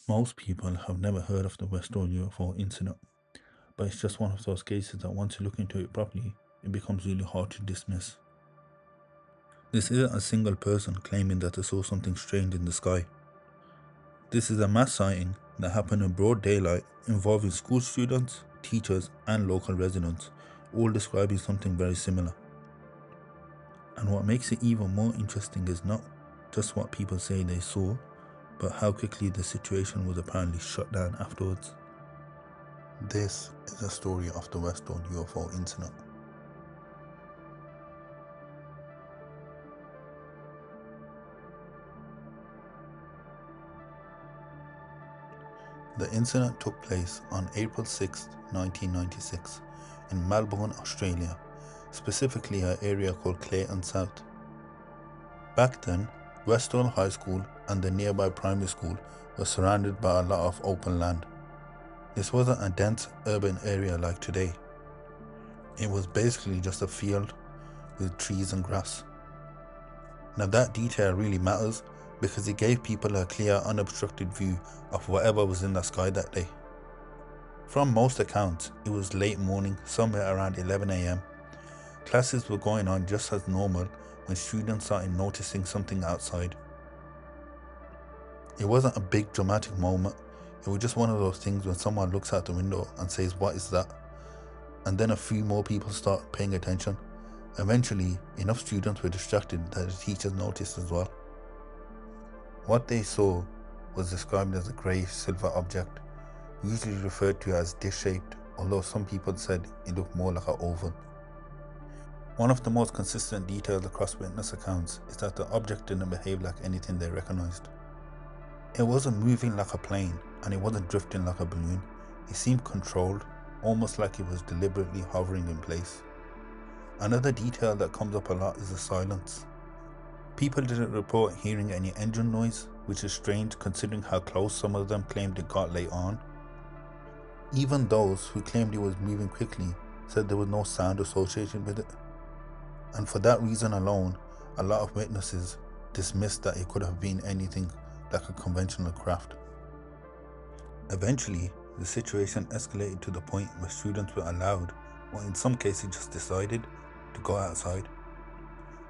Most people have never heard of the Westall UFO incident, but it's just one of those cases that once you look into it properly, it becomes really hard to dismiss. This isn't a single person claiming that they saw something strange in the sky. This is a mass sighting that happened in broad daylight involving school students, teachers, and local residents, all describing something very similar. And what makes it even more interesting is not just what people say they saw, but how quickly the situation was apparently shut down afterwards. This is a story of the Westall UFO Incident. The incident took place on April 6, 1996, in Melbourne, Australia, specifically an area called Clayton South. Back then, Westall High School and the nearby primary school were surrounded by a lot of open land. This wasn't a dense urban area like today. It was basically just a field with trees and grass. Now that detail really matters because it gave people a clear, unobstructed view of whatever was in the sky that day. From most accounts, it was late morning, somewhere around 11 am. Classes were going on just as normal when students started noticing something outside. It wasn't a big dramatic moment, it was just one of those things when someone looks out the window and says, "What is that?" And then a few more people start paying attention. Eventually, enough students were distracted that the teachers noticed as well. What they saw was described as a grey silver object, usually referred to as dish-shaped, although some people said it looked more like an oval. One of the most consistent details across witness accounts is that the object didn't behave like anything they recognised. It wasn't moving like a plane, and it wasn't drifting like a balloon. It seemed controlled, almost like it was deliberately hovering in place. Another detail that comes up a lot is the silence. People didn't report hearing any engine noise, which is strange considering how close some of them claimed it got late on. Even those who claimed it was moving quickly said there was no sound associated with it. And for that reason alone, a lot of witnesses dismissed that it could have been anything like a conventional craft. Eventually, the situation escalated to the point where students were allowed, or in some cases just decided, to go outside.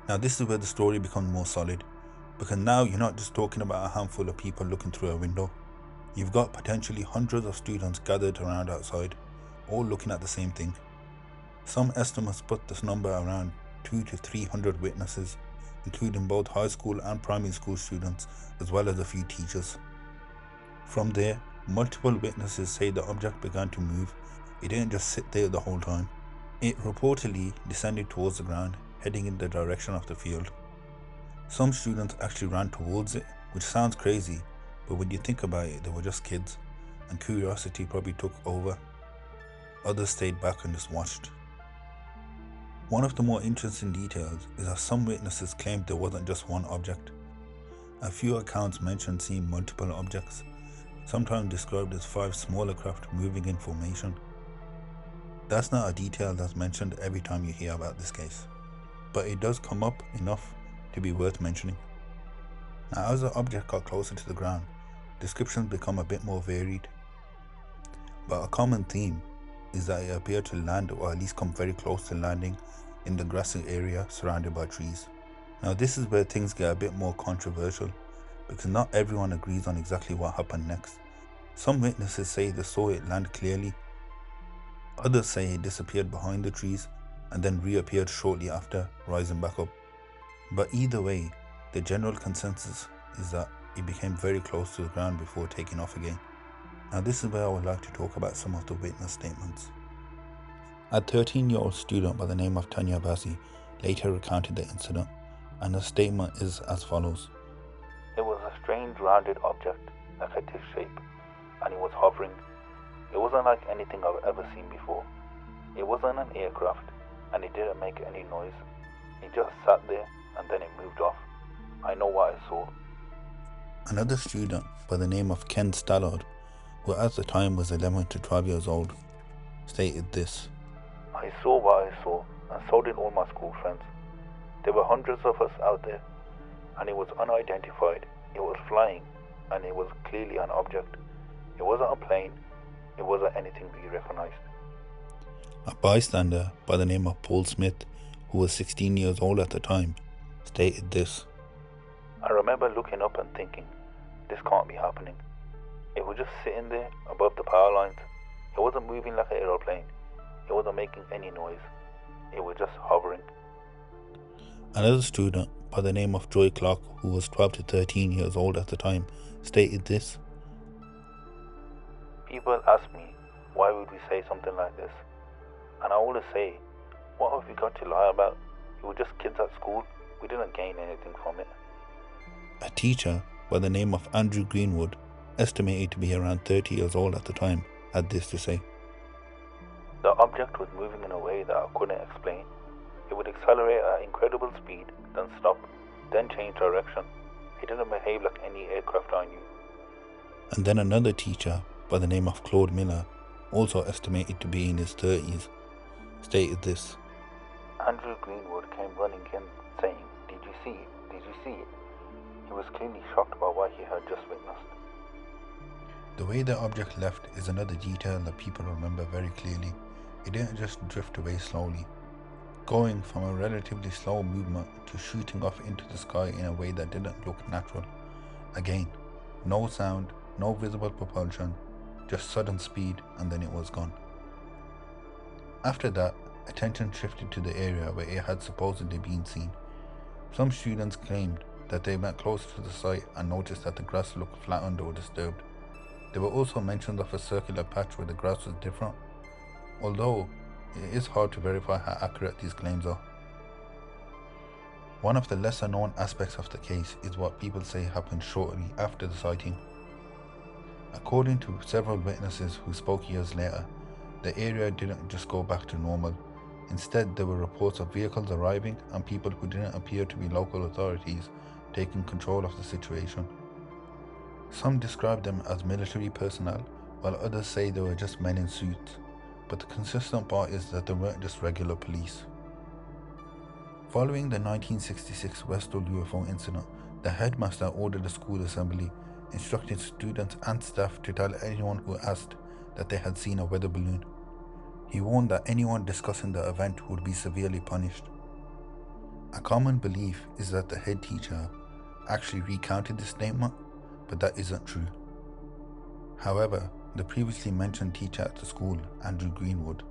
Now this is where the story becomes more solid, because now you're not just talking about a handful of people looking through a window. You've got potentially hundreds of students gathered around outside, all looking at the same thing. Some estimates put this number around 200 to 300 witnesses, including both high school and primary school students, as well as a few teachers. From there, multiple witnesses say the object began to move. It didn't just sit there the whole time. It reportedly descended towards the ground, heading in the direction of the field. Some students actually ran towards it, which sounds crazy, but when you think about it, they were just kids, and curiosity probably took over. Others stayed back and just watched. One of the more interesting details is that some witnesses claimed there wasn't just one object. A few accounts mentioned seeing multiple objects, sometimes described as 5 smaller craft moving in formation. That's not a detail that's mentioned every time you hear about this case, but it does come up enough to be worth mentioning. Now, as the object got closer to the ground, descriptions become a bit more varied, but a common theme is that it appeared to land, or at least come very close to landing, in the grassy area surrounded by trees. Now this is where things get a bit more controversial, because not everyone agrees on exactly what happened next. Some witnesses say they saw it land clearly. Others say it disappeared behind the trees and then reappeared shortly after, rising back up. But either way, the general consensus is that it became very close to the ground before taking off again. Now this is where I would like to talk about some of the witness statements. A 13-year-old student by the name of Tanya Bassi later recounted the incident, and the statement is as follows. It was a strange rounded object, like a dish shape, and it was hovering. It wasn't like anything I've ever seen before. It wasn't an aircraft, and it didn't make any noise. It just sat there, and then it moved off. I know what I saw. Another student by the name of Ken Stallard, who at the time was 11 to 12 years old, stated this. I saw what I saw, and so did all my school friends. There were hundreds of us out there, and it was unidentified. It was flying, and it was clearly an object. It wasn't a plane, it wasn't anything we recognized. A bystander by the name of Paul Smith, who was 16 years old at the time, stated this. I remember looking up and thinking, this can't be happening. It was just sitting there above the power lines. It wasn't moving like an aeroplane. It wasn't making any noise. It was just hovering. Another student by the name of Joy Clark, who was 12 to 13 years old at the time, stated this. People ask me, why would we say something like this? And I always say, what have we got to lie about? We were just kids at school. We didn't gain anything from it. A teacher by the name of Andrew Greenwood, estimated to be around 30 years old at the time, had this to say. The object was moving in a way that I couldn't explain. It would accelerate at incredible speed, then stop, then change direction. It didn't behave like any aircraft I knew. And then another teacher by the name of Claude Miller, also estimated to be in his 30s, stated this. Andrew Greenwood came running in saying, "Did you see it? Did you see it?" He was clearly shocked by what he had just witnessed. The way the object left is another detail that people remember very clearly. It didn't just drift away slowly, going from a relatively slow movement to shooting off into the sky in a way that didn't look natural. Again, no sound, no visible propulsion, just sudden speed, and then it was gone. After that, attention shifted to the area where it had supposedly been seen. Some students claimed that they went closer to the site and noticed that the grass looked flattened or disturbed. There were also mentions of a circular patch where the grass was different, although it is hard to verify how accurate these claims are. One of the lesser known aspects of the case is what people say happened shortly after the sighting. According to several witnesses who spoke years later, the area didn't just go back to normal. Instead, there were reports of vehicles arriving and people who didn't appear to be local authorities taking control of the situation. Some described them as military personnel, while others say they were just men in suits, but the consistent part is that they weren't just regular police. Following the 1966 Westall UFO incident, the headmaster ordered a school assembly, instructing students and staff to tell anyone who asked that they had seen a weather balloon. He warned that anyone discussing the event would be severely punished. A common belief is that the head teacher actually recounted this statement, but that isn't true. However, the previously mentioned teacher at the school, Andrew Greenwood,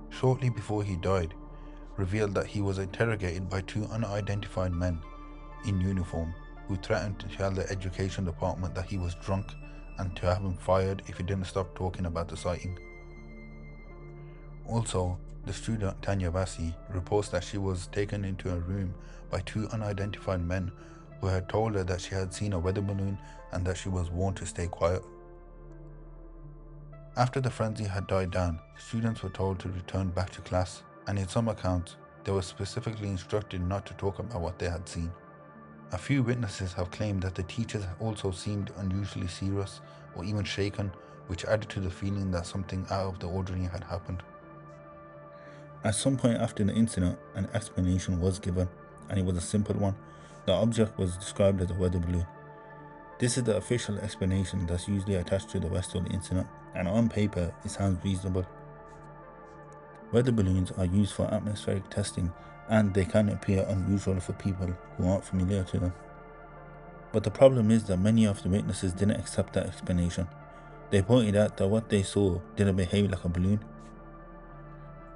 shortly before he died, revealed that he was interrogated by two unidentified men in uniform who threatened to tell the education department that he was drunk and to have him fired if he didn't stop talking about the sighting. Also, the student Tanya Vassi reports that she was taken into a room by two unidentified men who had told her that she had seen a weather balloon and that she was warned to stay quiet. After the frenzy had died down, students were told to return back to class, and in some accounts, they were specifically instructed not to talk about what they had seen. A few witnesses have claimed that the teachers also seemed unusually serious or even shaken, which added to the feeling that something out of the ordinary had happened. At some point after the incident, an explanation was given, and it was a simple one. The object was described as a weather balloon. This is the official explanation that's usually attached to the Westall incident, and on paper it sounds reasonable. Weather balloons are used for atmospheric testing, and they can appear unusual for people who aren't familiar to them. But the problem is that many of the witnesses didn't accept that explanation. They pointed out that what they saw didn't behave like a balloon.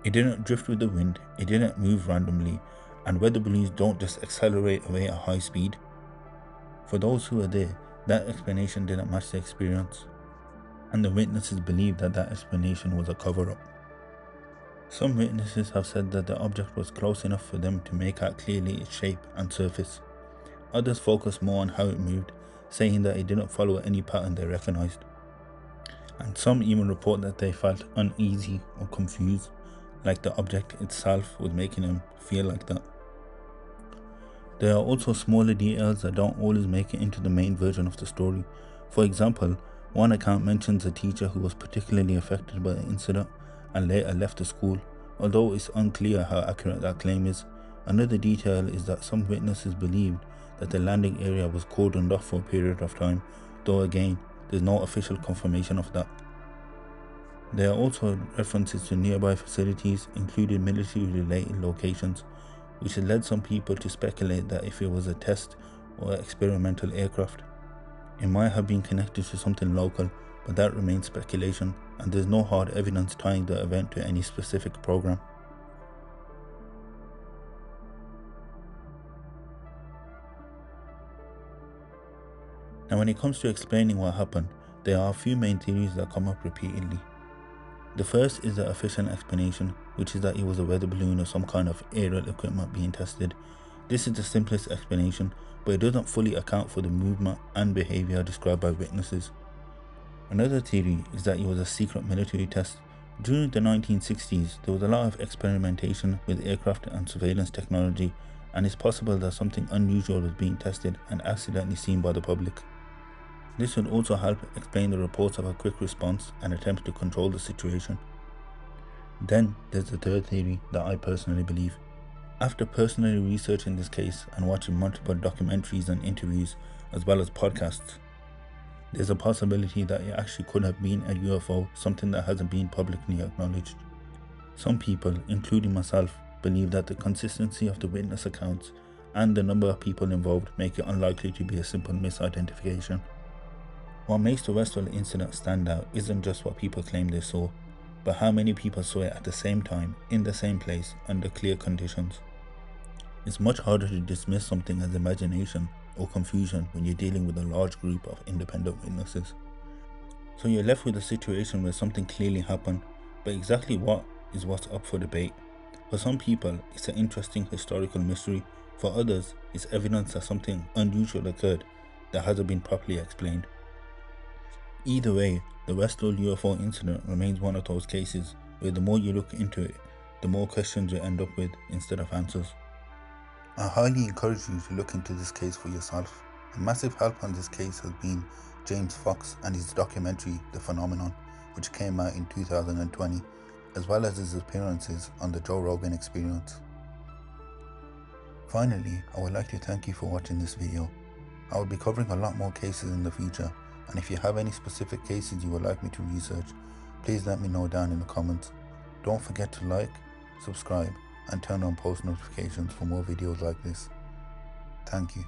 It didn't drift with the wind, it didn't move randomly, and weather balloons don't just accelerate away at high speed. For those who were there, that explanation didn't match the experience, and the witnesses believed that that explanation was a cover-up. Some witnesses have said that the object was close enough for them to make out clearly its shape and surface. Others focus more on how it moved, saying that it didn't follow any pattern they recognized. And some even report that they felt uneasy or confused, like the object itself was making them feel like that. There are also smaller details that don't always make it into the main version of the story. For example, one account mentions a teacher who was particularly affected by the incident and later left the school, although it's unclear how accurate that claim is. Another detail is that some witnesses believed that the landing area was cordoned off for a period of time though again, there's no official confirmation of that. There are also references to nearby facilities, including military-related locations, which has led some people to speculate that if it was a test or experimental aircraft, it might have been connected to something local, but that remains speculation, and there's no hard evidence tying the event to any specific program. Now, when it comes to explaining what happened, there are a few main theories that come up repeatedly. The first is the official explanation, which is that it was a weather balloon or some kind of aerial equipment being tested. This is the simplest explanation, but it doesn't fully account for the movement and behavior described by witnesses. Another theory is that it was a secret military test. During the 1960s, there was a lot of experimentation with aircraft and surveillance technology, and it's possible that something unusual was being tested and accidentally seen by the public. This would also help explain the reports of a quick response and attempts to control the situation. Then there's the third theory that I personally believe. After personally researching this case and watching multiple documentaries and interviews as well as podcasts, there's a possibility that it actually could have been a UFO, something that hasn't been publicly acknowledged. Some people, including myself, believe that the consistency of the witness accounts and the number of people involved make it unlikely to be a simple misidentification. What makes the Westall incident stand out isn't just what people claim they saw, but how many people saw it at the same time, in the same place, under clear conditions. It's much harder to dismiss something as imagination or confusion when you're dealing with a large group of independent witnesses. So you're left with a situation where something clearly happened, but exactly what is what's up for debate. For some people, it's an interesting historical mystery. For others, it's evidence that something unusual occurred that hasn't been properly explained. Either way, the Westall UFO incident remains one of those cases where the more you look into it, the more questions you end up with instead of answers. I highly encourage you to look into this case for yourself. A massive help on this case has been James Fox and his documentary The Phenomenon, which came out in 2020, as well as his appearances on the Joe Rogan Experience. Finally, I would like to thank you for watching this video. I will be covering a lot more cases in the future, and if you have any specific cases you would like me to research, please let me know down in the comments. Don't forget to like, subscribe, and turn on post notifications for more videos like this. Thank you.